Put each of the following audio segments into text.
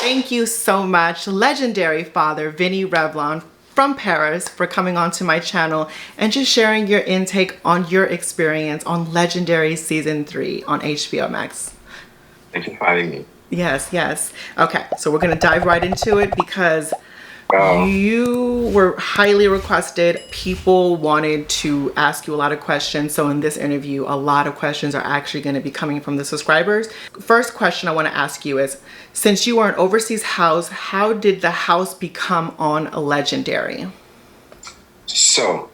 Thank you so much, Legendary Father Vinii Revlon from Paris, for coming onto my channel and just sharing your intake on your experience on Legendary Season 3 on HBO Max. Thank you for having me. Yes, yes. Okay, so we're gonna dive right into it because you were highly requested. People wanted to ask you a lot of questions. So in this interview, a lot of questions are actually going to be coming from the subscribers. First question I want to ask you is, since you are an overseas house, how did the house become on a Legendary? So,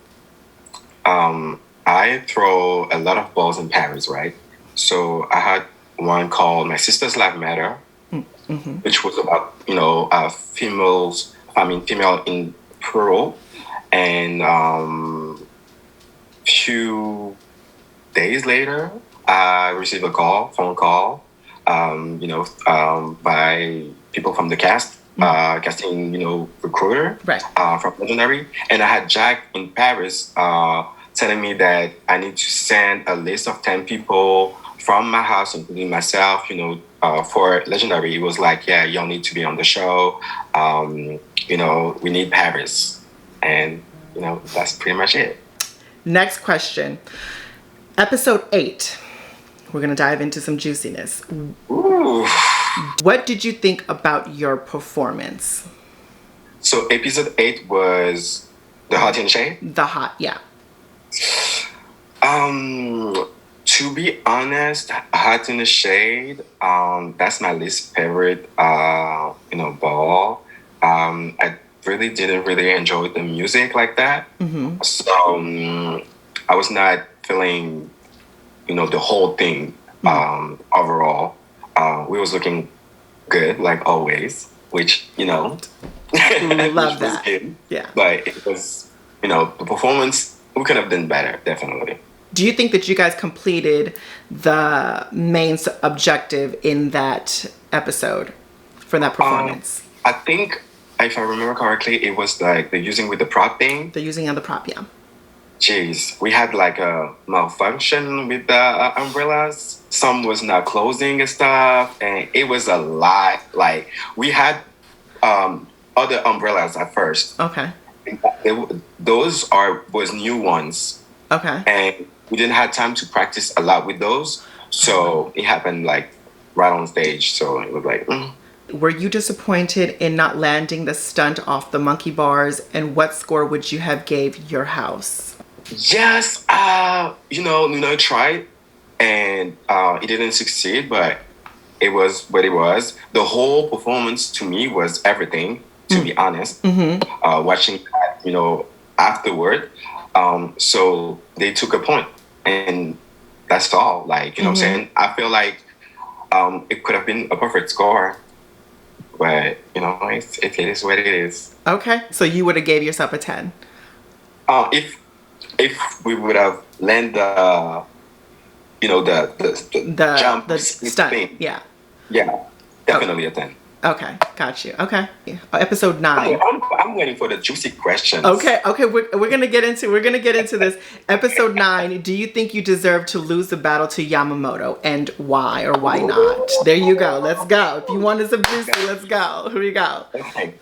I throw a lot of balls in Paris, right? So I had one called My Sister's Life Matter, which was about, female in Peru. And few days later, I received a phone call, by people from the casting, recruiter, Right. From Legendary. And I had Jack in Paris telling me that I need to send a list of 10 people from my house, including myself, for Legendary. It was like, yeah, y'all need to be on the show. We need Paris. And, that's pretty much it. Next question. Episode 8. We're going to dive into some juiciness. Ooh. What did you think about your performance? So episode 8 was the Hot in Shade? The hot, yeah. To be honest, Hot in the Shade, that's my least favorite, ball. I really didn't really enjoy the music like that. So I was not feeling, the whole thing overall. We was looking good, like always, which, Love which was that. good. Yeah. But it was, the performance, we could have done better, definitely. Do you think that you guys completed the main objective in that episode for that performance? I think, if I remember correctly, it was like the using with the prop thing. The using of the prop, yeah. Jeez, we had like a malfunction with the umbrellas. Some was not closing and stuff, and it was a lot. Like, we had other umbrellas at first. Okay. Those was new ones. Okay. And we didn't have time to practice a lot with those. So it happened like right on stage. So it was like, Were you disappointed in not landing the stunt off the monkey bars? And what score would you have gave your house? Yes, tried, and it didn't succeed, but it was what it was. The whole performance to me was everything, to be honest. Watching that, afterward, so they took a point, and that's all. Like, what I'm saying? I feel like it could have been a perfect score, but it is what it is. Okay, so you would have gave yourself a 10. If we would have landed the jump, the stunt thing. yeah Definitely a 10. Okay, got you. Okay. Episode 9. I'm waiting for the juicy questions. Okay, we're gonna get into this. Episode 9. Do you think you deserve to lose the battle to Yamamoto, and why or why not? There you go. Let's go. If you wanted some juicy, let's go. Here we go. Okay.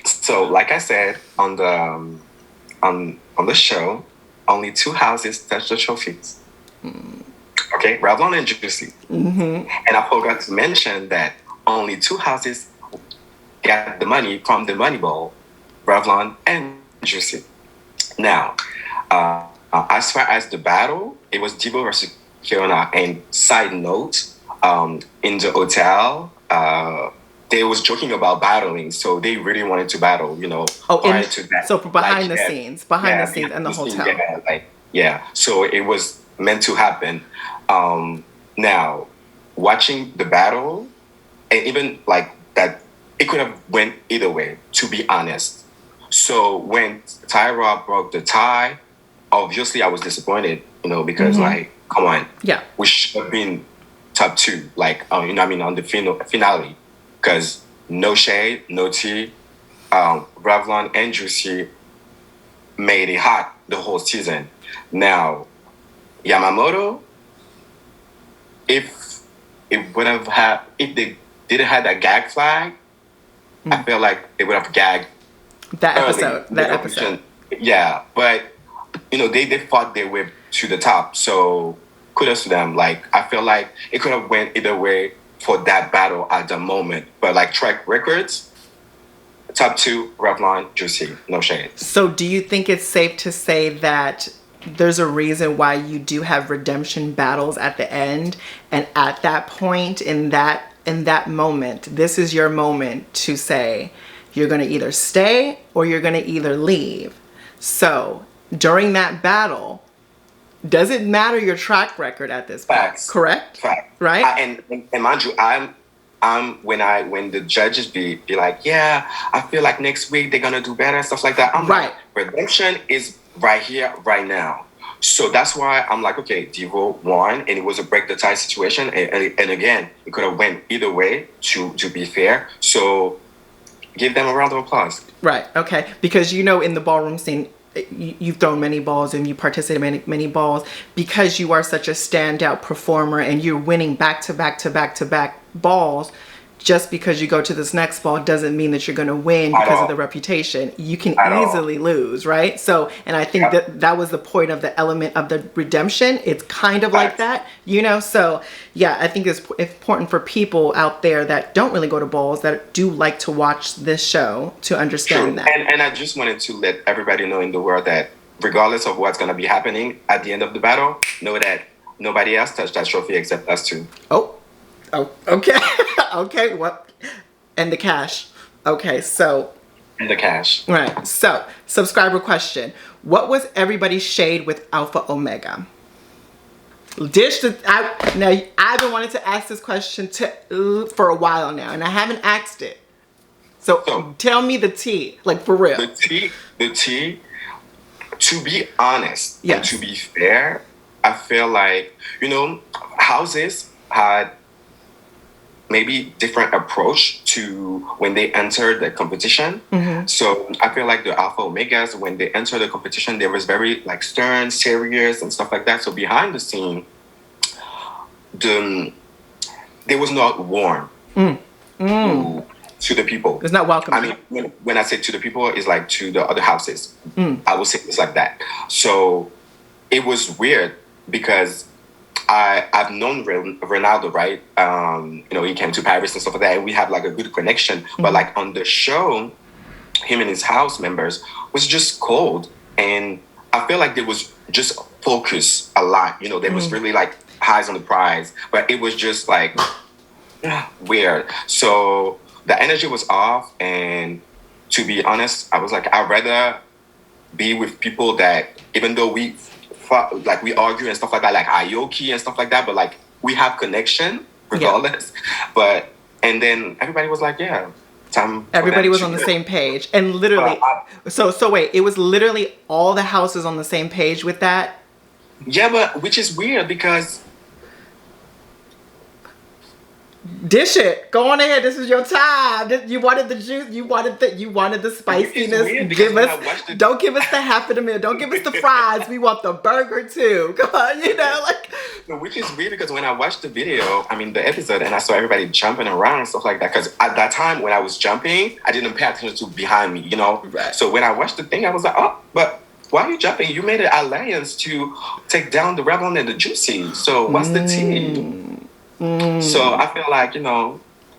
So, like I said on the show, only 2 houses touch the trophies. Okay, Revlon and Juicy. And I forgot to mention that only 2 houses got the money from the money ball, Revlon and Juicy. Now, as far as the battle, it was Devo versus Kiona. And side note, in the hotel, they was joking about battling, so they really wanted to battle, prior to that. So behind the scenes in the hotel. So it was meant to happen. Now, watching the battle, and even like that, it could have went either way, to be honest. So when Tyra broke the tie, obviously I was disappointed, because like, come on, we should have been top 2, like, on the finale. Because no shade, no tea, Revlon and Juicy made it hot the whole season. Now, Yamamoto, if they didn't have that gag flag, I feel like they would have gagged That early episode. in the That episode. competition. Yeah, but they fought their way to the top. So kudos to them. Like I feel like it could have went either way for that battle at the moment. But like track records, top two, Revlon, Juicy, no shade. So do you think it's safe to say that there's a reason why you do have redemption battles at the end, and at that point in that moment, this is your moment to say you're going to either stay or you're going to either leave. So during that battle, does it matter your track record at this point? Facts. Correct? Fact. Right? And mind you, I'm when the judges be like, yeah, I feel like next week they're gonna do better and stuff like that. I'm Right. like, redemption is right here, right now. So that's why I'm like, okay, Devo won, and it was a break the tie situation, and again, it could have went either way. To be fair, so give them a round of applause. Right. Okay. Because in the ballroom scene, you've thrown many balls and you participate in many balls because you are such a standout performer and you're winning back to back to back to back balls. Just because you go to this next ball doesn't mean that you're going to win because of the reputation. You can easily lose, right? So, and I think that was the point of the element of the redemption. It's kind of like that, So, yeah, I think it's important for people out there that don't really go to balls, that do like to watch this show, to understand that. And I just wanted to let everybody know in the world that regardless of what's going to be happening at the end of the battle, know that nobody else touched that trophy except us two. Oh, okay. Okay, what? And the cash. Okay, so. And the cash. Right. So, subscriber question. What was everybody's shade with Alpha Omega? Now, I've been wanting to ask this question for a while now, and I haven't asked it. So tell me the tea, like for real. The tea, to be honest, yes. And to be fair, I feel like, houses had maybe different approach to when they entered the competition. Mm-hmm. So I feel like the Alpha Omegas, when they entered the competition, they was very like stern, serious, and stuff like that. So behind the scene, they was not warm to the people. It's not welcome. I mean, when I say to the people, it's like to the other houses. I would say it's like that. So it was weird because I've known Ronaldo, right? He came to Paris and stuff like that, and we have like a good connection. Mm-hmm. But like on the show, him and his house members was just cold, and I feel like there was just focus a lot. There was really like highs on the prize, but it was just like weird. So the energy was off, and to be honest, I was like, I'd rather be with people that, even though we argue and stuff like that, like Aoki and stuff like that, but like we have connection regardless. Yeah. And then everybody was like, yeah, time. Everybody was on the same page, and literally. So wait, it was literally all the houses on the same page with that. Yeah, but which is weird because. Dish it. Go on ahead. This is your time. You wanted the juice. You wanted the spiciness. Don't give us the half of the meal. Don't give us the fries. We want the burger too. Come on, Which is weird because when I watched the episode, and I saw everybody jumping around and stuff like that, because at that time when I was jumping, I didn't pay attention to behind me, Right. So when I watched the thing, I was like, oh, but why are you jumping? You made an alliance to take down the Revlon and the Juicy. So what's the tea? So I feel like,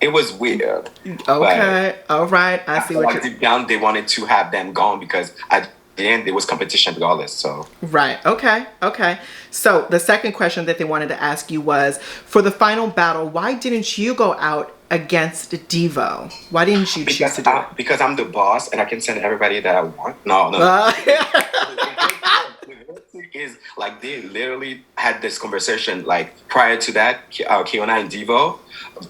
it was weird. Okay. All right. I see what you're... Deep down, they wanted to have them gone because at the end, there was competition regardless. So. Right. Okay. So the second question that they wanted to ask you was, for the final battle, why didn't you go out against Devo? Why didn't you choose to do it? Because I'm the boss and I can send everybody that I want. No. Is like they literally had this conversation like prior to that, Kiona and Devo,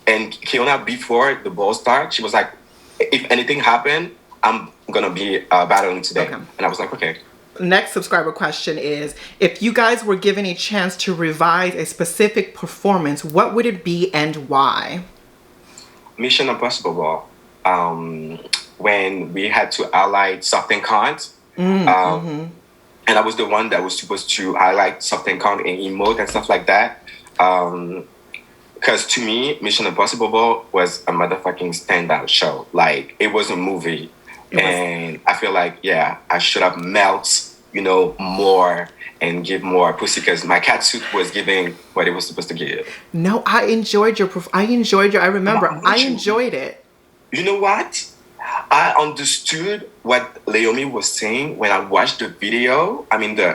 and Kiona before the ball start, she was like, if anything happened, I'm gonna be battling today. Okay. And I was like, okay. Next subscriber question is, if you guys were given a chance to revise a specific performance, what would it be and why? Mission Impossible ball. When we had to highlight something can't. And I was the one that was supposed to highlight something Kong and emote and stuff like that. Because to me, Mission Impossible was a motherfucking standout show. Like, it was a movie. And I feel like, yeah, I should have melt, more and give more pussy because my cat suit was giving what it was supposed to give. No, I enjoyed your. I remember. I enjoyed it. You know what? I understood what Leomi was saying when I watched the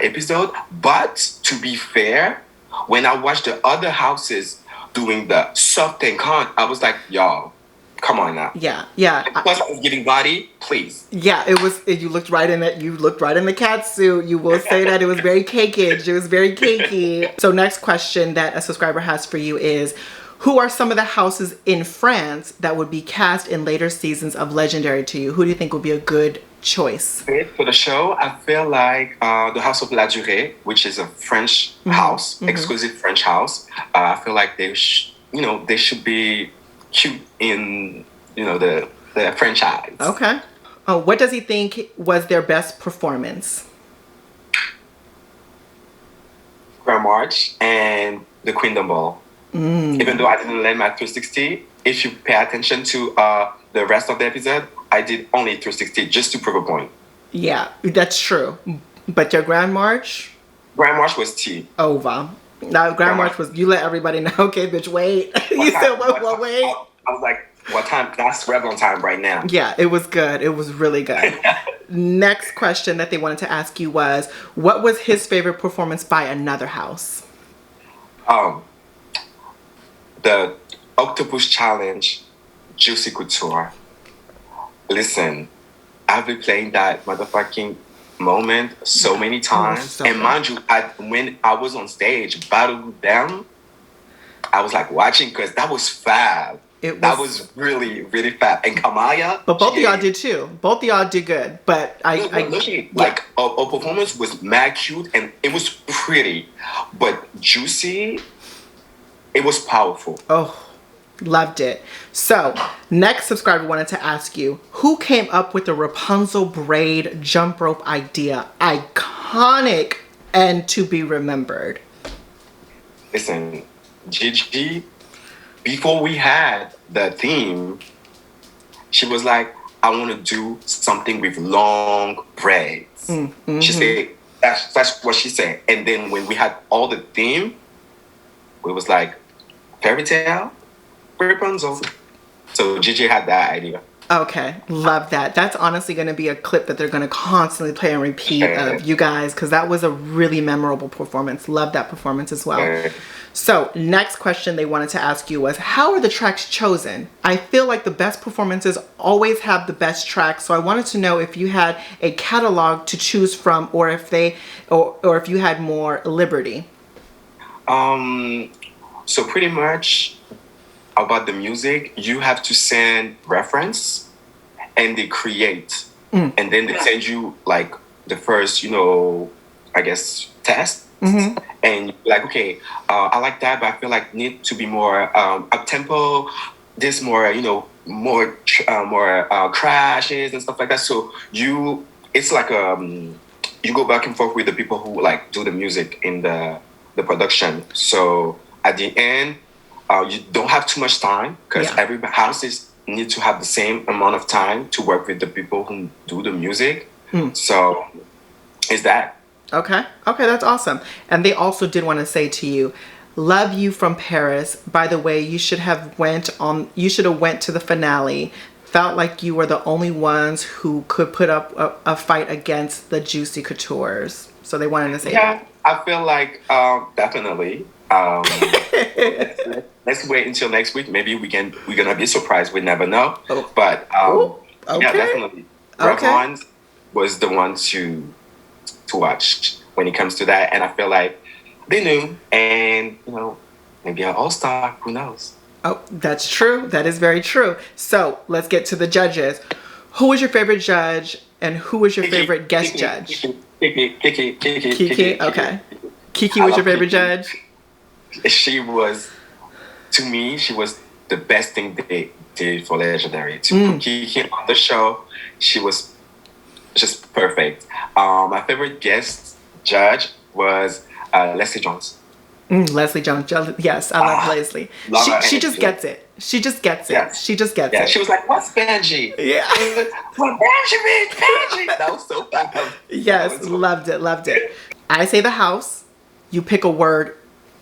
episode. But to be fair, when I watched the other houses doing the soft and con, I was like, y'all, come on now. Yeah. Plus, I was giving body, please. Yeah, it was. You looked right in it. You looked right in the cat suit. You will say that it was very cakeage. It was very cakey. So, next question that a subscriber has for you is, who are some of the houses in France that would be cast in later seasons of Legendary to you? Who do you think would be a good choice? For the show, I feel like the House of La Durée, which is a French house, exclusive French house. I feel like they should be cute in the franchise. Okay. What does he think was their best performance? Grand March and the Queendom Ball. Even though I didn't land my 360, if you pay attention to the rest of the episode, I did only 360 just to prove a point. Yeah, that's true. But your Grand March? Grand March was T. Over. Now, Grand March was, you let everybody know, okay, bitch, wait. You said, wait. I was like, what time? That's Revlon time right now. Yeah, it was good. It was really good. Next question that they wanted to ask you was, what was his favorite performance by another house? The Octopus Challenge, Juicy Couture. Listen, I've been playing that motherfucking moment so many times. So and mind you, when I was on stage, battle with them, I was like watching because that was fab. That was really, really fab. And Kamaya. But both of y'all did too. Both of y'all did good. But our performance was mad cute and it was pretty. But Juicy, it was powerful. Oh, loved it. So, next subscriber wanted to ask you, who came up with the Rapunzel braid jump rope idea? Iconic and to be remembered. Listen, Gigi, before we had the theme, she was like, I want to do something with long braids. Mm-hmm. She said, that's what she said. And then when we had all the theme, it was like, fairy tale, Rapunzel. So Gigi had that idea. Okay, love that. That's honestly going to be a clip that they're going to constantly play and repeat of you guys, because that was a really memorable performance. Love that performance as well. So next question they wanted to ask you was, how are the tracks chosen? I feel like the best performances always have the best tracks, so I wanted to know if you had a catalog to choose from, or if you had more liberty. So pretty much about the music, you have to send reference and they create. And then they send you like the first, test. Mm-hmm. And you're like, okay, I like that, but I feel like need to be more up tempo. This more, more crashes and stuff like that. So it's like you go back and forth with the people who like do the music in the production. So at the end, you don't have too much time because every houses need to have the same amount of time to work with the people who do the music. So is that. Okay, that's awesome. And they also did want to say to you, love you from Paris. By the way, you should have went to the finale. Felt like you were the only ones who could put up a fight against the Juicy Coutures. So they wanted to say that. I feel like definitely. Let's wait until next week. Maybe we're gonna be surprised. We never know. But yeah, definitely. Revlon was the one to watch when it comes to that, and I feel like they knew, and maybe an all-star. Who knows? Oh, that's true. That is very true. So let's get to the judges. Who was your favorite judge, and who was your favorite guest judge? Kiki. Okay. Kiki was your favorite judge? She was, to me, she was the best thing they did for Legendary. To put Kiki on the show, she was just perfect. My favorite guest judge was Leslie Jones. Leslie Jones. Yes, I love Leslie. Love her She energy. just gets it. She just gets it. Yes. She just gets Yeah, it. she was like, "What's Benji?" Yeah. What Benjamin? Benji. That was so fun. Yes, loved it, loved it. I say the house. You pick a word,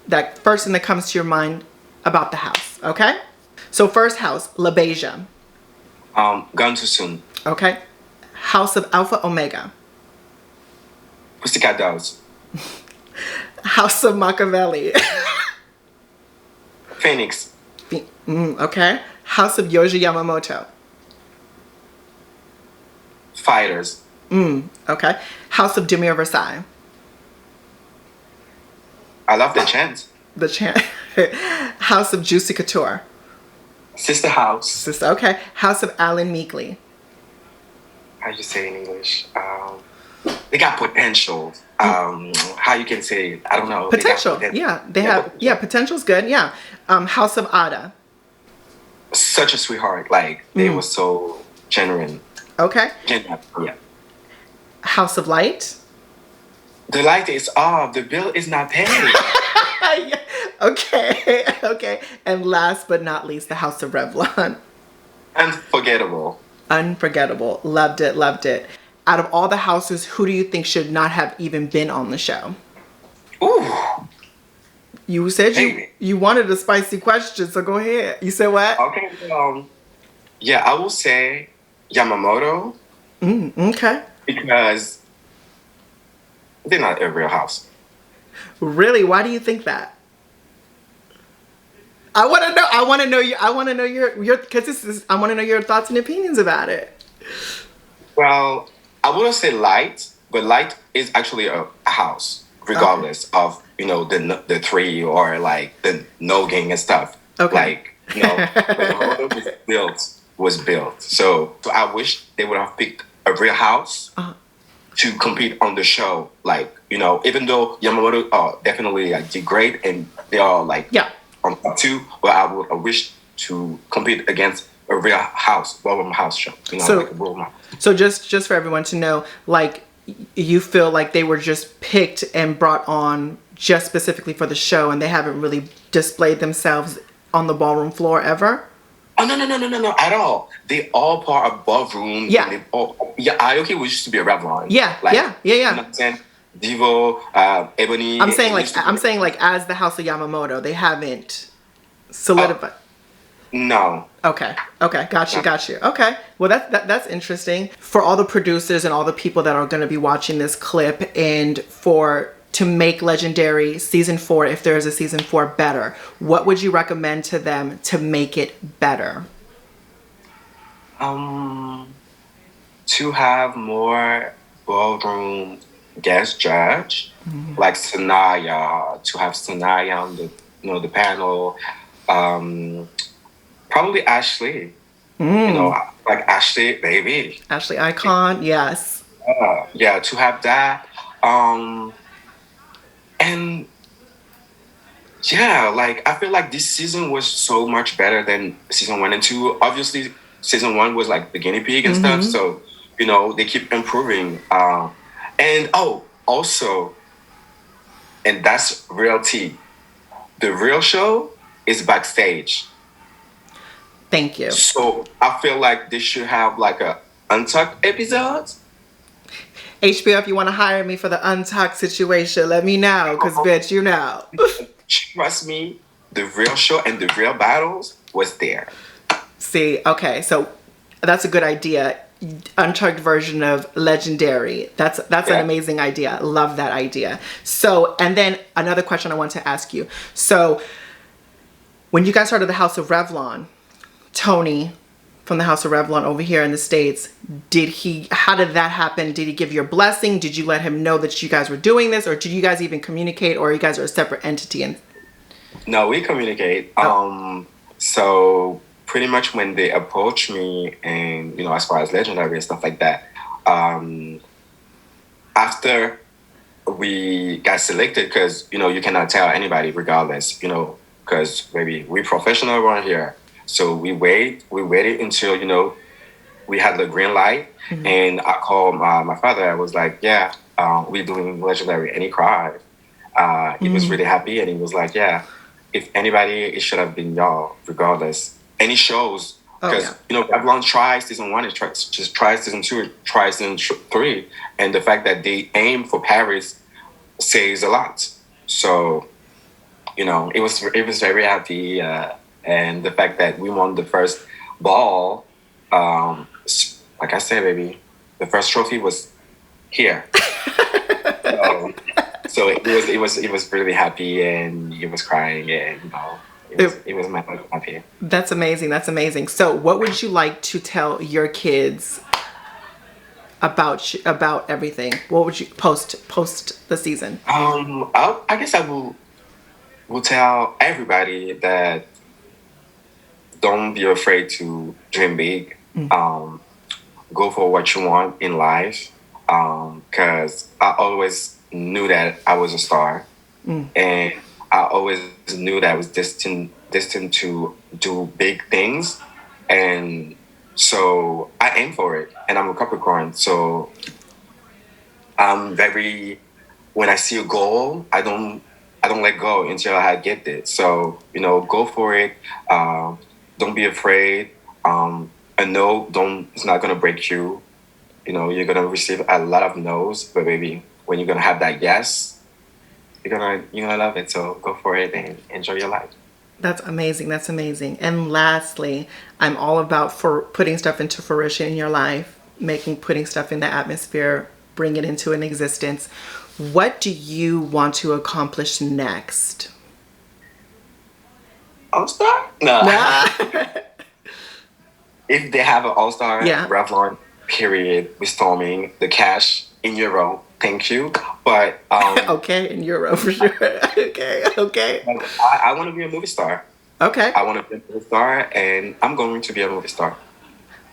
that first thing that comes to your mind about the house. Okay. So first house, LaBeija. Gone too soon. Okay. House of Alpha Omega. Pussycat Dolls. House of Machiavelli. Phoenix. Okay. House of Yoji Yamamoto. Fighters. Okay. House of Demir Versailles. I love the chant. The chant. House of Juicy Couture. Sister House. Okay. House of Alan Meekley. How you say in English? They got potential. How you can say? I don't know. Potential. Yeah, they have. potential. Yeah, potential's good. Yeah. House of Ada. Such a sweetheart. Like they were so genuine. Okay. Genuine. Yeah. House of Light. The light is off. The bill is not paid. Okay. Okay. And last but not least, the House of Revlon. Unforgettable. Unforgettable. Loved it. Loved it. Out of all the houses, who do you think should not have even been on the show? Ooh. You said you wanted a spicy question, so go ahead. You said what? Okay. Yeah, I will say Yamamoto Okay. because they're not a real house. Really? Why do you think that? I want to know. I want to know you. I want to know your because this is. I want to know your thoughts and opinions about it. Well, I wouldn't say light, but light is actually a house, regardless of the three or like the no gang and stuff. Okay. Like the model was built. So I wish they would have picked a real house to compete on the show. Like even though Yamamoto definitely did great and they are like on top two, but I wish to compete against a real house, ballroom house show. Like a ballroom house. So just for everyone to know, like you feel like they were just picked and brought on just specifically for the show, and they haven't really displayed themselves on the ballroom floor ever. Oh no at all. They all part of ballroom. Yeah. And Aoki was used to be a Revlon. Yeah. Like, yeah. You know what I'm saying? Devo, Ebony. I'm saying like as the House of Yamamoto, they haven't solidified. No. Okay. Got you. Okay. Well, that's interesting for all the producers and all the people that are going to be watching this clip, and to make Legendary season 4, if there is a season 4, better. What would you recommend to them to make it better? To have more ballroom guest judge, like Sanaya, to have Sanaya on the panel. Probably Ashley. Like Ashley, baby. Ashley Icon, yes. Yeah, to have that. And yeah, like I feel like this season was so much better than season 1 and 2. Obviously, season 1 was like the guinea pig and stuff. So, they keep improving. And also, and that's real tea. The real show is backstage. Thank you. So I feel like they should have like a Untucked episode. HBO, if you want to hire me for the Untucked situation, let me know, because bitch, you know. Trust me, the real show and the real battles was there. See, okay, so that's a good idea. Untucked version of Legendary. That's an amazing idea. Love that idea. So, and then another question I want to ask you. So, when you guys started the House of Revlon, Tony from the House of Revlon over here in the States, how did that happen? Did he give you a blessing? Did you let him know that you guys were doing this, or did you guys even communicate, or you guys are a separate entity? No, we communicate. So pretty much when they approached me and, as far as Legendary and stuff like that, after we got selected, because, you cannot tell anybody regardless, because maybe we're professional around here. So we waited until, we had the green light. Mm-hmm. And I called my father. I was like, we're doing Legendary. And he cried. He was really happy, and he was like, "Yeah, if anybody, it should have been y'all, regardless." And he shows because Revlon tried season 1, it tried season 2, it tried season 3, and the fact that they aim for Paris says a lot. So, it was very happy, and the fact that we won the first ball, like I said, baby, the first trophy was here. So it was really happy, and he was crying, and it was my happy. That's amazing. That's amazing. So, what would you like to tell your kids about everything? What would you post the season? I guess I will tell everybody that don't be afraid to dream big. Go for what you want in life. Because I always knew that I was a star, and I always knew that I was destined to do big things, and so I aim for it. And I'm a Capricorn, so I'm very. When I see a goal, I don't let go until I get it. So go for it. Don't be afraid. A no it's not gonna break you. You're gonna receive a lot of no's, but baby, when you're gonna have that yes, you're gonna love it. So go for it and enjoy your life. That's amazing. That's amazing. And lastly, I'm all about for putting stuff into fruition in your life, putting stuff in the atmosphere, bring it into an existence. What do you want to accomplish next? All-Star? No. If they have an All-Star, Revlon, period, with storming the cash in euro. Thank you. But okay, in euro for sure. okay. I want to be a movie star. Okay. I want to be a movie star, and I'm going to be a movie star.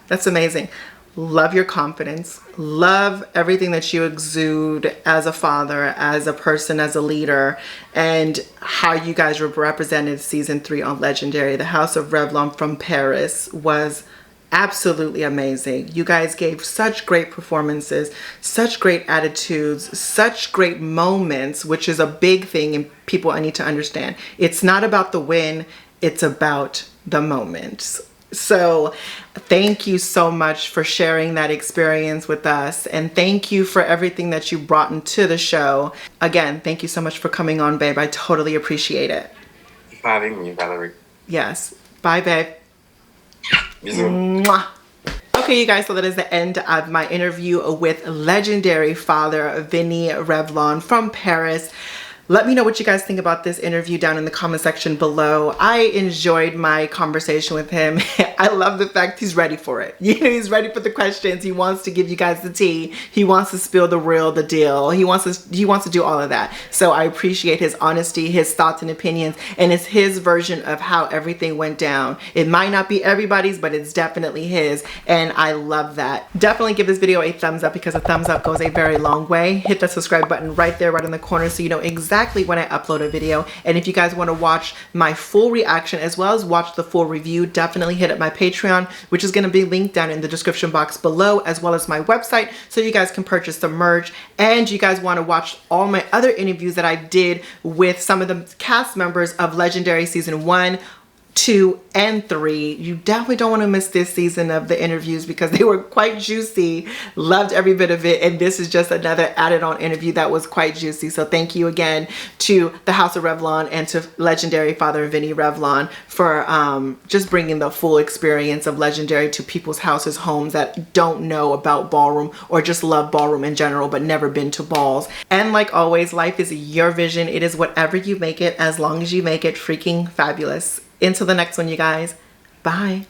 That's amazing. Love your confidence. Love everything that you exude as a father, as a person, as a leader, and how you guys represented season 3 on Legendary. The House of Revlon from Paris was absolutely amazing. You guys gave such great performances, such great attitudes, such great moments, which is a big thing, and people I need to understand. It's not about the win, it's about the moments. So thank you so much for sharing that experience with us, and thank you for everything that you brought into the show. Again, thank you so much for coming on, babe. I totally appreciate it. Thank you for having me, Valerie. Yes. Bye, babe. Mwah. Okay, you guys, so that is the end of my interview with legendary Father Vinii Revlon from Paris. Let me know what you guys think about this interview down in the comment section below. I enjoyed my conversation with him. I love the fact he's ready for it. He's ready for the questions. He wants to give you guys the tea. He wants to spill the deal. He wants to do all of that. So I appreciate his honesty, his thoughts and opinions, and it's his version of how everything went down. It might not be everybody's, but it's definitely his, and I love that. Definitely give this video a thumbs up, because a thumbs up goes a very long way. Hit that subscribe button right there, right in the corner, so you know exactly when I upload a video. And if you guys want to watch my full reaction as well as watch the full review, definitely hit up my Patreon, which is going to be linked down in the description box below, as well as my website, so you guys can purchase the merch. And you guys want to watch all my other interviews that I did with some of the cast members of Legendary season 1, 2, and 3. You definitely don't want to miss this season of the interviews, because they were quite juicy. Loved every bit of it, and this is just another added on interview that was quite juicy. So thank you again to the House of Revlon and to legendary Father Vinii Revlon for just bringing the full experience of Legendary to people's houses, homes that don't know about ballroom or just love ballroom in general but never been to balls. And like always, life is your vision. It is whatever you make it, as long as you make it freaking fabulous. Until the next one, you guys. Bye.